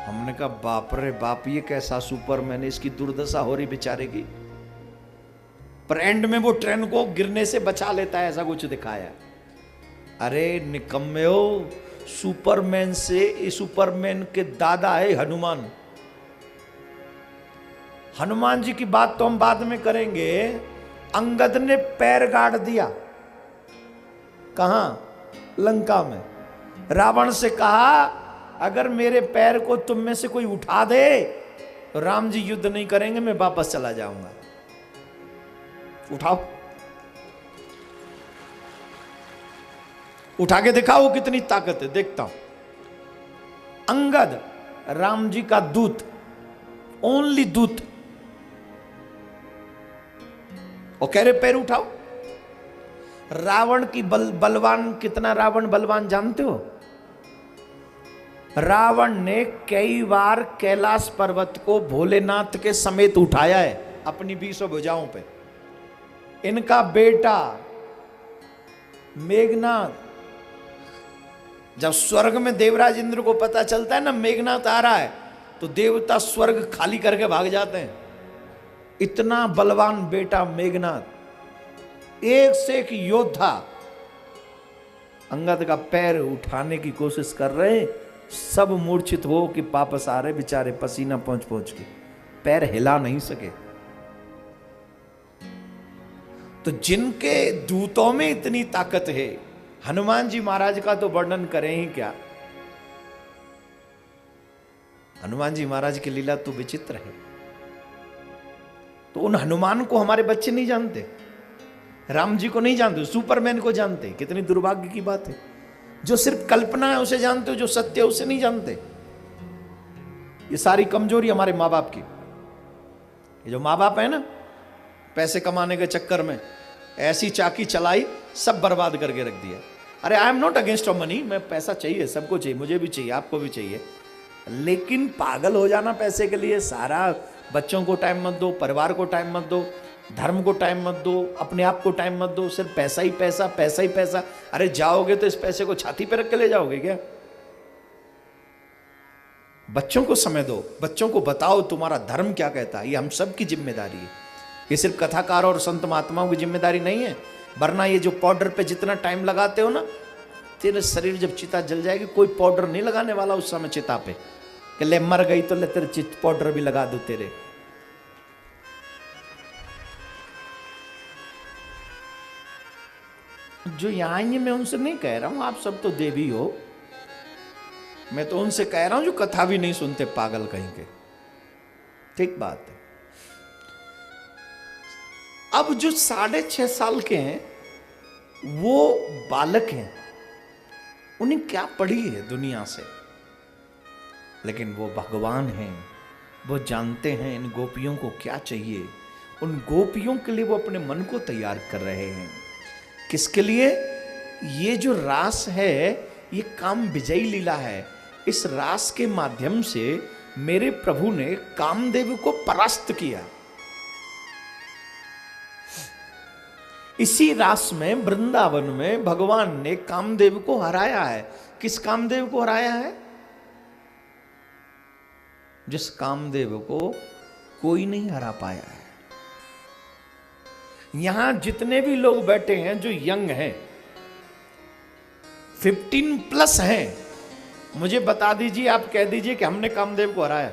A: हमने कहा बाप रे बाप, ये कैसा सुपरमैन, इसकी दुर्दशा हो रही बेचारे की। पर एंड में वो ट्रेन को गिरने से बचा लेता है, ऐसा कुछ दिखाया। अरे निकम्मे हो, सुपरमैन से सुपरमैन के दादा है हनुमान। हनुमान जी की बात तो हम बाद में करेंगे। अंगद ने पैर गाड़ दिया, कहां? लंका में। रावण से कहा अगर मेरे पैर को तुम में से कोई उठा दे तो राम जी युद्ध नहीं करेंगे, मैं वापस चला जाऊंगा। उठाओ, उठा के दिखाओ कितनी ताकत है, देखता हूं। अंगद राम जी का दूत, ओनली दूत, और कह रहे पैर उठाओ। रावण की बलवान, कितना रावण बलवान जानते हो? रावण ने कई बार कैलाश पर्वत को भोलेनाथ के समेत उठाया है। अपनी 20 भुजाओं पे। इनका बेटा मेघनाथ, जब स्वर्ग में देवराज इंद्र को पता चलता है ना मेघनाथ आ रहा है, तो देवता स्वर्ग खाली करके भाग जाते हैं। इतना बलवान बेटा मेघनाथ, एक से एक योद्धा, अंगद का पैर उठाने की कोशिश कर रहे, सब मूर्छित हो कि वापस आ रहे बेचारे, पसीना पहुंच पहुंच के, पैर हिला नहीं सके। तो जिनके दूतों में इतनी ताकत है, हनुमान जी महाराज का तो वर्णन करें ही क्या। हनुमान जी महाराज की लीला तो विचित्र है। तो उन हनुमान को हमारे बच्चे नहीं जानते, राम जी को नहीं जानते, सुपरमैन को जानते। कितनी दुर्भाग्य की बात है। जो सिर्फ कल्पना है उसे जानते हो, जो सत्य है उसे नहीं जानते। ये सारी कमजोरी हमारे माँ बाप की। ये जो माँ बाप है ना, पैसे कमाने के चक्कर में ऐसी चाकी चलाई, सब बर्बाद करके रख दिया। अरे I am not against of money, मैं पैसा चाहिए, सबको चाहिए, मुझे भी चाहिए, आपको भी चाहिए, लेकिन पागल हो जाना पैसे के लिए। सारा बच्चों को टाइम मत दो, परिवार को टाइम मत दो, धर्म को टाइम मत दो, अपने आप को टाइम मत दो, सिर्फ पैसा ही पैसा, पैसा ही पैसा। अरे जाओगे तो इस पैसे को छाती पे रख के ले जाओगे क्या? बच्चों को समय दो, बच्चों को बताओ तुम्हारा धर्म क्या कहता है। ये हम सब की जिम्मेदारी है, ये सिर्फ कथाकार और संत महात्माओं की जिम्मेदारी नहीं है। वरना ये जो पाउडर पे जितना टाइम लगाते हो ना, तेरे शरीर जब चिता जल जाएगी, कोई पाउडर नहीं लगाने वाला उस समय चिता पे कि ले मर गई तो ले तेरे चित पाउडर भी लगा दो तेरे। जो यहां ये मैं उनसे नहीं कह रहा हूं, आप सब तो देवी हो, मैं तो उनसे कह रहा हूं जो कथा भी नहीं सुनते, पागल कहीं के। ठीक बात है। अब जो 6.5 साल के हैं वो बालक हैं, उन्हें क्या पड़ी है दुनिया से, लेकिन वो भगवान हैं, वो जानते हैं इन गोपियों को क्या चाहिए। उन गोपियों के लिए वो अपने मन को तैयार कर रहे हैं। किसके लिए? ये जो रास है ये काम विजयी लीला है। इस रास के माध्यम से मेरे प्रभु ने कामदेव को परास्त किया। इसी रास में वृंदावन में भगवान ने कामदेव को हराया है। किस कामदेव को हराया है? जिस कामदेव को कोई नहीं हरा पाया है। यहां जितने भी लोग बैठे हैं जो यंग हैं, 15+ हैं, मुझे बता दीजिए, आप कह दीजिए कि हमने कामदेव को हराया।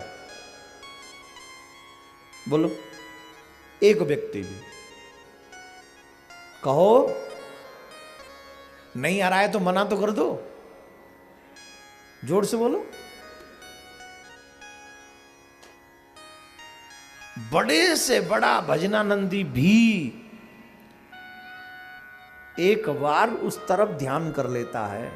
A: बोलो, एक व्यक्ति भी कहो। नहीं हराया तो मना तो कर दो, जोर से बोलो। बड़े से बड़ा भजनानंदी भी एक बार उस तरफ ध्यान कर लेता है।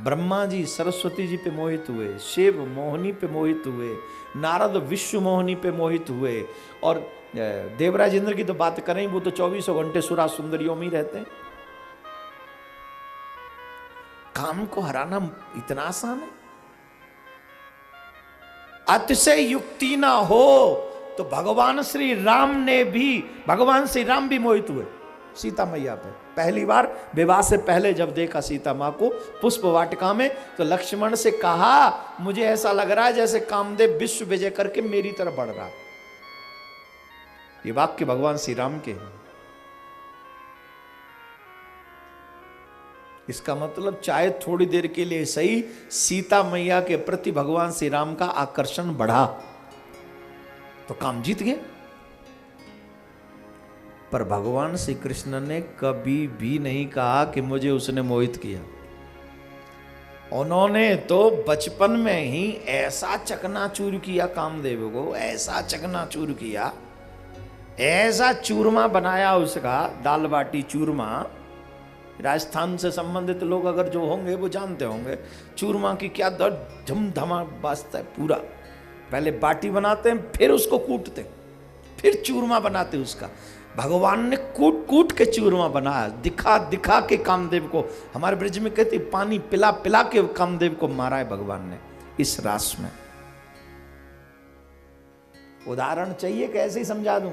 A: ब्रह्मा जी सरस्वती जी पे मोहित हुए, शिव मोहिनी पे मोहित हुए, नारद विश्व मोहिनी पे मोहित हुए, और देवराज इंद्र की तो बात करें, वो तो 24 घंटे सुरा सुंदरियों में ही रहते हैं। काम को हराना इतना आसान है? अतिशय युक्ति ना हो तो भगवान श्री राम भी मोहित हुए सीता मैया पे। पहली बार विवाह से पहले जब देखा सीता मां को पुष्प वाटिका में, तो लक्ष्मण से कहा, मुझे ऐसा लग रहा है जैसे कामदेव विश्व विजय करके मेरी तरफ बढ़ रहा। ये वाक्य भगवान श्री राम के हैं। इसका मतलब चाहे थोड़ी देर के लिए सही, सीता मैया के प्रति भगवान श्री राम का आकर्षण बढ़ा तो काम जीत गए। पर भगवान श्री कृष्ण ने कभी भी नहीं कहा कि मुझे उसने मोहित किया। उन्होंने तो बचपन में ही ऐसा चकनाचूर किया कामदेव को, ऐसा चकनाचूर किया, ऐसा चूरमा बनाया उसका, दाल बाटी चूरमा। राजस्थान से संबंधित लोग अगर जो होंगे वो जानते होंगे चूरमा की क्या धमधमा बाजता है पूरा। पहले बाटी बनाते हैं, फिर उसको कूटते, फिर चूरमा बनाते उसका। भगवान ने कूट कूट के चूरमा बनाया, दिखा दिखा के कामदेव को, हमारे ब्रिज में कहते पानी पिला पिला के कामदेव को मारा है भगवान ने इस रास में। उदाहरण चाहिए कैसे ही समझा दूं।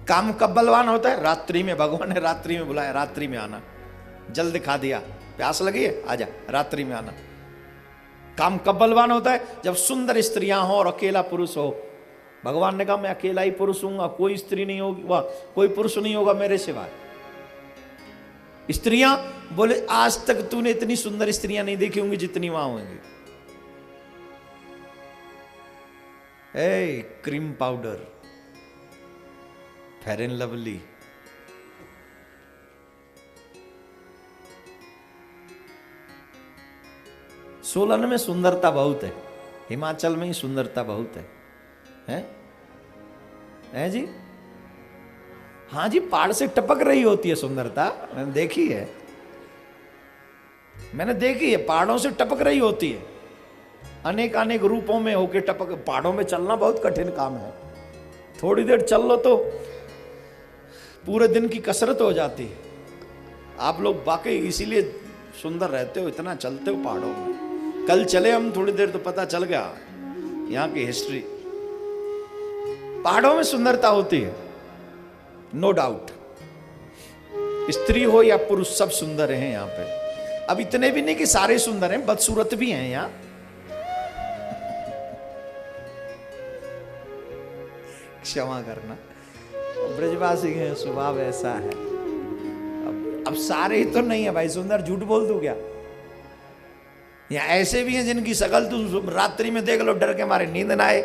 A: काम कब बलवान होता है? रात्रि में। भगवान ने रात्रि में बुलाया, रात्रि में आना। जल दिखा दिया, प्यास लगी है आजा, रात्रि में आना। काम कब बलवान होता है? जब सुंदर स्त्रियां हो और अकेला पुरुष हो। भगवान ने कहा मैं अकेला ही पुरुष हूंगा, कोई स्त्री नहीं होगी, वाह कोई पुरुष नहीं होगा मेरे सिवाय। स्त्रियां बोले आज तक तूने इतनी सुंदर स्त्रियां नहीं देखी होंगी जितनी वहां होंगी। Cream powder, fair and lovely, Solan में सुंदरता बहुत है, हिमाचल में ही सुंदरता बहुत है जी? हाँ जी, पहाड़ से टपक रही होती है सुंदरता, मैंने देखी है, पहाड़ों से टपक रही होती है, अनेक अनेक रूपों में होके टपक। पहाड़ों में चलना बहुत कठिन काम है, थोड़ी देर चल लो तो पूरे दिन की कसरत हो जाती है। आप लोग वाकई इसीलिए सुंदर रहते हो, इतना चलते हो पहाड़ों में। कल चले हम थोड़ी देर तो पता चल गया यहाँ की हिस्ट्री। पहाड़ों में सुंदरता होती है, नो डाउट। स्त्री हो या पुरुष सब सुंदर हैं यहाँ पे। अब इतने भी नहीं कि सारे सुंदर हैं, बदसूरत भी हैं यहाँ। क्षमा करना, ब्रजवासी है, स्वभाव ऐसा है। अब सारे ही तो नहीं है भाई सुंदर, झूठ बोल दूं क्या? या ऐसे भी हैं जिनकी शकल तू रात्रि में देख लो, डर के मारे नींद ना आए,